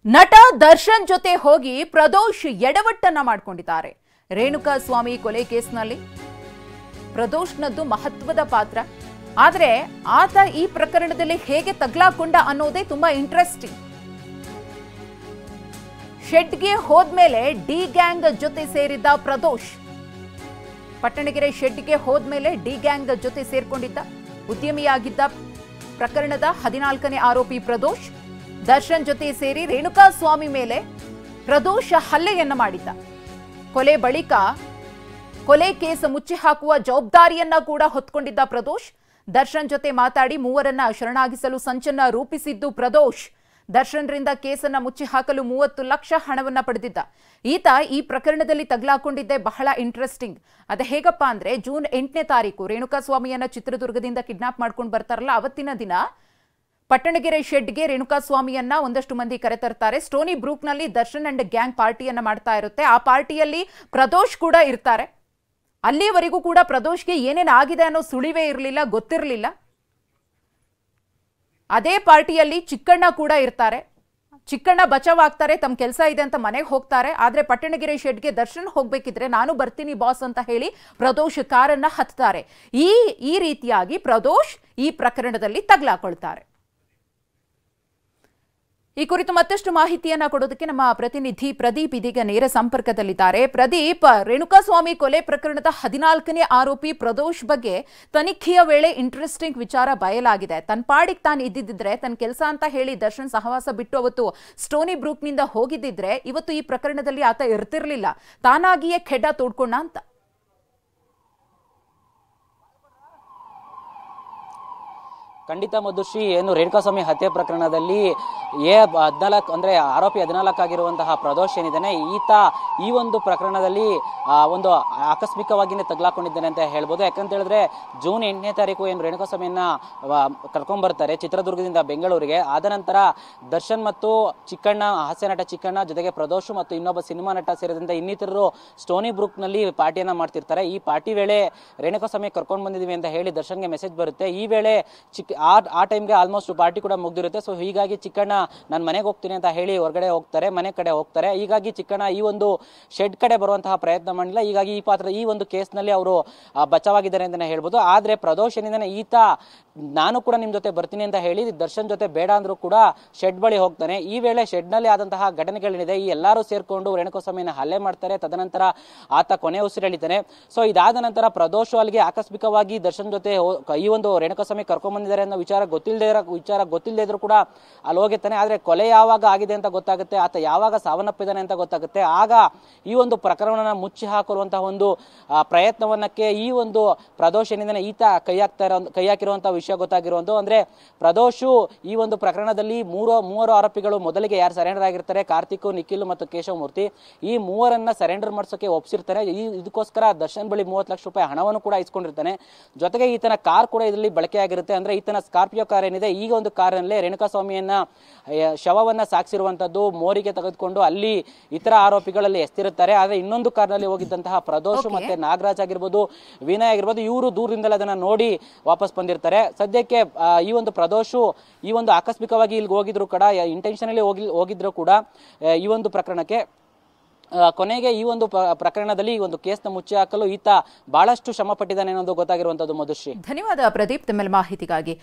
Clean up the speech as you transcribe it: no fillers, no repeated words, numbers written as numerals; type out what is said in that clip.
ನಟ ದರ್ಶನ್ ಜೊತೆ ಹೋಗಿ ಪ್ರದೋಷ್ ಎಡವಟ್ಟನ್ನ ಮಾಡಿಕೊಂಡಿದ್ದಾರೆ. ರೇಣುಕಾ ಸ್ವಾಮಿ ಕೊಲೆ ಕೇಸ್ನಲ್ಲಿ ಪ್ರದೋಷ್ನದ್ದು ಮಹತ್ವದ ಪಾತ್ರ. ಆದರೆ ಆತ ಈ ಪ್ರಕರಣದಲ್ಲಿ ಹೇಗೆ ತಗ್ಲಾಕೊಂಡ ಅನ್ನೋದೇ ತುಂಬಾ ಇಂಟ್ರೆಸ್ಟಿಂಗ್. ಶೆಡ್ಗೆ ಹೋದ್ಮೇಲೆ ಡಿ ಗ್ಯಾಂಗ್ ಜೊತೆ ಸೇರಿದ್ದ ಪ್ರದೋಷ್, ಪಟ್ಟಣಗೆರೆ ಶೆಡ್ಗೆ ಹೋದ್ಮೇಲೆ ಡಿ ಗ್ಯಾಂಗ್ ಜೊತೆ ಸೇರ್ಕೊಂಡಿದ್ದ ಉದ್ಯಮಿಯಾಗಿದ್ದ ಪ್ರಕರಣದ 14ನೇ ಆರೋಪಿ ಪ್ರದೋಷ್ ದರ್ಶನ್ ಜೊತೆ ಸೇರಿ ರೇಣುಕಾ ಸ್ವಾಮಿ ಮೇಲೆ ಪ್ರದೋಷ್ ಹಲ್ಲೆಯನ್ನ ಮಾಡಿದ್ದ. ಕೊಲೆ ಬಳಿಕ ಕೊಲೆ ಕೇಸ್ ಮುಚ್ಚಿ ಹಾಕುವ ಜವಾಬ್ದಾರಿಯನ್ನ ಕೂಡ ಹೊತ್ಕೊಂಡಿದ್ದ ಪ್ರದೋಷ್ ದರ್ಶನ್ ಜೊತೆ ಮಾತಾಡಿ ಮೂವರನ್ನ ಶರಣಾಗಿಸಲು ಸಂಚನ್ನ ರೂಪಿಸಿದ್ದು ಪ್ರದೋಷ್. ದರ್ಶನ್ರಿಂದ ಕೇಸನ್ನ ಮುಚ್ಚಿ ಹಾಕಲು 30 ಲಕ್ಷ ಹಣವನ್ನ ಪಡೆದಿದ್ದ ಈತ ಈ ಪ್ರಕರಣದಲ್ಲಿ ತಗ್ಲಾಕೊಂಡಿದ್ದೆ ಬಹಳ ಇಂಟ್ರೆಸ್ಟಿಂಗ್. ಅದು ಹೇಗಪ್ಪ ಅಂದ್ರೆ ಜೂನ್ 8ನೇ ತಾರೀಕು ರೇಣುಕಾ ಸ್ವಾಮಿಯನ್ನ ಚಿತ್ರದುರ್ಗದಿಂದ ಕಿಡ್ನಾಪ್ ಮಾಡ್ಕೊಂಡು ಬರ್ತಾರಲ್ಲ, ಅವತ್ತಿನ ದಿನ ಪಟ್ಟಣಗೆರೆ ಶೆಡ್ಗೆ ರೇಣುಕಾ ಸ್ವಾಮಿಯನ್ನ ಒಂದಷ್ಟು ಮಂದಿ ಕರೆತರ್ತಾರೆ. ಸ್ಟೋನಿ ಬ್ರೂಕ್ನಲ್ಲಿ ದರ್ಶನ್ ಅಂಡ್ ಗ್ಯಾಂಗ್ ಪಾರ್ಟಿಯನ್ನ ಮಾಡ್ತಾ ಇರುತ್ತೆ. ಆ ಪಾರ್ಟಿಯಲ್ಲಿ ಪ್ರದೋಷ್ ಕೂಡ ಇರ್ತಾರೆ. ಅಲ್ಲಿವರೆಗೂ ಕೂಡ ಪ್ರದೋಷ್ಗೆ ಏನೇನು ಆಗಿದೆ ಅನ್ನೋ ಸುಳಿವೇ ಇರಲಿಲ್ಲ, ಗೊತ್ತಿರಲಿಲ್ಲ. ಅದೇ ಪಾರ್ಟಿಯಲ್ಲಿ ಚಿಕ್ಕಣ್ಣ ಕೂಡ ಇರ್ತಾರೆ. ಚಿಕ್ಕಣ್ಣ ಬಚಾವ್ ಆಗ್ತಾರೆ, ತಮ್ಮ ಕೆಲಸ ಇದೆ ಅಂತ ಮನೆಗೆ ಹೋಗ್ತಾರೆ. ಆದ್ರೆ ಪಟ್ಟಣಗೆರೆ ಶೆಡ್ಗೆ ದರ್ಶನ್ ಹೋಗ್ಬೇಕಿದ್ರೆ ನಾನು ಬರ್ತೀನಿ ಬಾಸ್ ಅಂತ ಹೇಳಿ ಪ್ರದೋಷ್ ಕಾರನ್ನ ಹತ್ತಾರೆ. ಈ ರೀತಿಯಾಗಿ ಪ್ರದೋಷ್ ಈ ಪ್ರಕರಣದಲ್ಲಿ ತಗ್ಲಾಕೊಳ್ತಾರೆ. ಈ ಕುರಿತು ಮತ್ತಷ್ಟು ಮಾಹಿತಿಯನ್ನ ಕೊಡೋದಕ್ಕೆ ನಮ್ಮ ಪ್ರತಿನಿಧಿ ಪ್ರದೀಪ್ ಇದೀಗ ನೇರ ಸಂಪರ್ಕದಲ್ಲಿದ್ದಾರೆ. ಪ್ರದೀಪ್, ರೇಣುಕಾ ಸ್ವಾಮಿ ಕೊಲೆ ಪ್ರಕರಣದ 14ನೇ ಆರೋಪಿ ಪ್ರದೋಷ್ ಬಗ್ಗೆ ತನಿಖೆಯ ವೇಳೆ ಇಂಟ್ರೆಸ್ಟಿಂಗ್ ವಿಚಾರ ಬಯಲಾಗಿದೆ. ತನ್ನ ಪಾಡಿಗೆ ತಾನು ಇದ್ದಿದ್ರೆ, ತನ್ನ ಕೆಲಸ ಅಂತ ಹೇಳಿ ದರ್ಶನ್ ಸಹವಾಸ ಬಿಟ್ಟು ಅವತ್ತು ಸ್ಟೋನಿ ಬ್ರೂಕ್ನಿಂದ ಹೋಗಿದ್ದಿದ್ರೆ ಇವತ್ತು ಈ ಪ್ರಕರಣದಲ್ಲಿ ಆತ ಇರ್ತಿರ್ಲಿಲ್ಲ. ತಾನಾಗಿಯೇ ಖೆಡ್ಡ ತೋಡ್ಕೊಂಡ ಅಂತ. ಖಂಡಿತ ಮಧುಶ್ರೀ, ಏನು ರೇಣುಕಾಸ್ವಾಮಿ ಹತ್ಯೆ ಪ್ರಕರಣದಲ್ಲಿ ಆರೋಪಿ 14 ಆಗಿರುವಂತಹ ಪ್ರದೋಷ್ ಏನಿದ್ದಾನೆ, ಈತ ಈ ಒಂದು ಪ್ರಕರಣದಲ್ಲಿ ಒಂದು ಆಕಸ್ಮಿಕವಾಗಿಯೇ ತಗ್ಲಾಕೊಂಡಿದ್ದಾನೆ ಅಂತ ಹೇಳ್ಬೋದು. ಯಾಕಂತ ಹೇಳಿದ್ರೆ ಜೂನ್ 8ನೇ ತಾರೀಕು ಏನು ರೇಣುಕಾಸ್ವಾಮಿಯನ್ನ ಕರ್ಕೊಂಡ್ಬರ್ತಾರೆ ಚಿತ್ರದುರ್ಗದಿಂದ ಬೆಂಗಳೂರಿಗೆ. ಆದ ನಂತರ ದರ್ಶನ್ ಮತ್ತು ಚಿಕ್ಕಣ್ಣ, ಹಾಸ್ಯ ನಟ ಚಿಕ್ಕಣ್ಣ ಜೊತೆಗೆ ಪ್ರದೋಷ್ ಮತ್ತು ಇನ್ನೊಬ್ಬ ಸಿನಿಮಾ ನಟ ಸೇರಿದಂತೆ ಇನ್ನಿತರರು ಸ್ಟೋನಿ ಬ್ರೂಕ್ನಲ್ಲಿ ಪಾರ್ಟಿಯನ್ನ ಮಾಡ್ತಿರ್ತಾರೆ. ಈ ಪಾರ್ಟಿ ವೇಳೆ ರೇಣುಕಾಸ್ವಾಮಿ ಕರ್ಕೊಂಡು ಬಂದಿದ್ದೀವಿ ಅಂತ ಹೇಳಿ ದರ್ಶನ್ಗೆ ಮೆಸೇಜ್ ಬರುತ್ತೆ. ಈ ವೇಳೆ ಆ ಟೈಮ್ಗೆ ಆಲ್ಮೋಸ್ಟ್ ಪಾರ್ಟಿ ಕೂಡ ಮುಗ್ದಿರುತ್ತೆ. ಸೊ ಹೀಗಾಗಿ ಚಿಕ್ಕಣ್ಣ ನಾನು ಮನೆಗೆ ಹೋಗ್ತೀನಿ ಅಂತ ಹೇಳಿ ಹೊರಗಡೆ ಹೋಗ್ತಾರೆ, ಮನೆ ಕಡೆ ಹೋಗ್ತಾರೆ. ಹೀಗಾಗಿ ಚಿಕ್ಕಣ್ಣ ಈ ಒಂದು ಶೆಡ್ ಕಡೆ ಬರುವಂತಹ ಪ್ರಯತ್ನ ಮಾಡಿಲ್ಲ. ಹೀಗಾಗಿ ಈ ಒಂದು ಕೇಸ್ನಲ್ಲಿ ಅವರು ಬಚಾವಾಗಿದ್ದಾರೆ ಅಂತಾನೆ ಹೇಳ್ಬೋದು. ಆದ್ರೆ ಪ್ರದೋಷ್ ಏನಿದ್ದಾನೆ, ಈತ ನಾನು ಕೂಡ ನಿಮ್ ಜೊತೆ ಬರ್ತೀನಿ ಅಂತ ಹೇಳಿ ದರ್ಶನ್ ಜೊತೆ ಬೇಡ ಅಂದ್ರೂ ಕೂಡ ಶೆಡ್ ಬಳಿ ಹೋಗ್ತಾನೆ. ಈ ವೇಳೆ ಶೆಡ್ ನಲ್ಲಿ ಆದಂತಹ ಘಟನೆಗಳೇನಿದೆ, ಈ ಎಲ್ಲರೂ ಸೇರ್ಕೊಂಡು ರೇಣುಕಾಸ್ವಾಮಿಯನ್ನ ಹಲ್ಲೆ ಮಾಡ್ತಾರೆ. ತದನಂತರ ಆತ ಕೊನೆ ಉಸಿರೆಳಿತಾನೆ. ಸೊ ಇದಾದ ನಂತರ ಪ್ರದೋಷ್ ಅಲ್ಲಿಗೆ ಆಕಸ್ಮಿಕವಾಗಿ ದರ್ಶನ್ ಜೊತೆ ಈ ಒಂದು ರೇಣುಕಾಸ್ವಾಮಿ ಕರ್ಕೊಂಡ್ ಬಂದಿದ್ದಾರೆ ಅನ್ನೋ ವಿಚಾರ ಗೊತ್ತಿಲ್ಲದೆ ಇದ್ರು ಕೂಡ ಅಲ್ಲಿ ಹೋಗಿರ್ತಾನೆ. ಆದ್ರೆ ಕೊಲೆ ಯಾವಾಗ ಆಗಿದೆ ಅಂತ ಗೊತ್ತಾಗುತ್ತೆ, ಆತ ಯಾವಾಗ ಸಾವನ್ನಪ್ಪಿದ್ದಾನೆ ಅಂತ ಗೊತ್ತಾಗುತ್ತೆ. ಆಗ ಈ ಒಂದು ಪ್ರಕರಣವನ್ನ ಮುಚ್ಚಿ ಹಾಕುವಂತಹ ಒಂದು ಪ್ರಯತ್ನವನ್ನಕ್ಕೆ ಈ ಒಂದು ಪ್ರದೋಷ್ ಏನಿದ್ದಾನೆ ಈತ ಕೈ ಹಾಕಿರುವಂತಹ ವಿಷಯ ಗೊತ್ತಾಗಿರುವಂತ. ಅಂದ್ರೆ ಪ್ರದೋಷು ಈ ಒಂದು ಪ್ರಕರಣದಲ್ಲಿ ಮೂವರು ಆರೋಪಿಗಳು ಮೊದಲಿಗೆ ಯಾರು ಸರೆಂಡರ್ ಆಗಿರ್ತಾರೆ, ಕಾರ್ತಿಕ್, ನಿಖಿಲ್ ಮತ್ತು ಕೇಶವಮೂರ್ತಿ, ಈ ಮೂವರನ್ನ ಸರೆಂಡರ್ ಮಾಡಿಸೋಕೆ ಒಪ್ಪಿಸಿರ್ತಾನೆ. ಇದಕ್ಕೋಸ್ಕರ ದರ್ಶನ್ ಬಳಿ 30 ಲಕ್ಷ ರೂಪಾಯಿ ಹಣವನ್ನು ಕೂಡ ಇಸ್ಕೊಂಡಿರ್ತಾನೆ. ಜೊತೆಗೆ ಈತನ ಕಾರ್ ಕೂಡ ಇದರಲ್ಲಿ ಬಳಕೆಯಾಗಿರುತ್ತೆ. ಅಂದ್ರೆ ಈತನ ಸ್ಕಾರ್ಪಿಯೋ ಕಾರ್ ಏನಿದೆ, ಈಗ ಒಂದು ಕಾರಿನಲ್ಲೇ ರೇಣುಕಾಸ್ವಾಮಿಯನ್ನ ಶವವನ್ನ ಸಾಗಿಸಿರುವಂತದ್ದು ಮೋರಿಗೆ ತೆಗೆದುಕೊಂಡು ಅಲ್ಲಿ ಇತರ ಆರೋಪಿಗಳಲ್ಲಿ ಎಸ್ತಿರುತ್ತಾರೆ. ಆದ್ರೆ ಇನ್ನೊಂದು ಕಾರ್ನಲ್ಲಿ ಹೋಗಿದ್ದಂತಹ ಪ್ರದೋಷ್ ಮತ್ತೆ ನಾಗರಾಜ್ ಆಗಿರ್ಬೋದು, ವಿನಯ್ ಆಗಿರ್ಬೋದು, ಇವರು ದೂರದಿಂದಲೇ ಅದನ್ನ ನೋಡಿ ವಾಪಸ್ ಬಂದಿರ್ತಾರೆ. ಸದ್ಯಕ್ಕೆ ಈ ಒಂದು ಪ್ರದೋಷು ಈ ಒಂದು ಆಕಸ್ಮಿಕವಾಗಿ ಇಲ್ಲಿ ಹೋಗಿದ್ರು ಕೂಡ, ಇಂಟೆನ್ಷನಲಿ ಹೋಗಿದ್ರು ಕೂಡ ಈ ಒಂದು ಪ್ರಕರಣಕ್ಕೆ ಕೊನೆಗೆ ಈ ಒಂದು ಪ್ರಕರಣದಲ್ಲಿ ಈ ಒಂದು ಕೇಸ್ನ ಮುಚ್ಚಿ ಹಾಕಲು ಈತ ಬಹಳಷ್ಟು ಶ್ರಮ ಪಟ್ಟಿದ್ದಾನೆ ಅನ್ನೋದು ಗೊತ್ತಾಗಿರುವಂತದ್ದು. ಮಧುಶ್ರೀ, ಧನ್ಯವಾದ ಪ್ರದೀಪ್, ತಮ್ಮ ಮಾಹಿತಿಗಾಗಿ.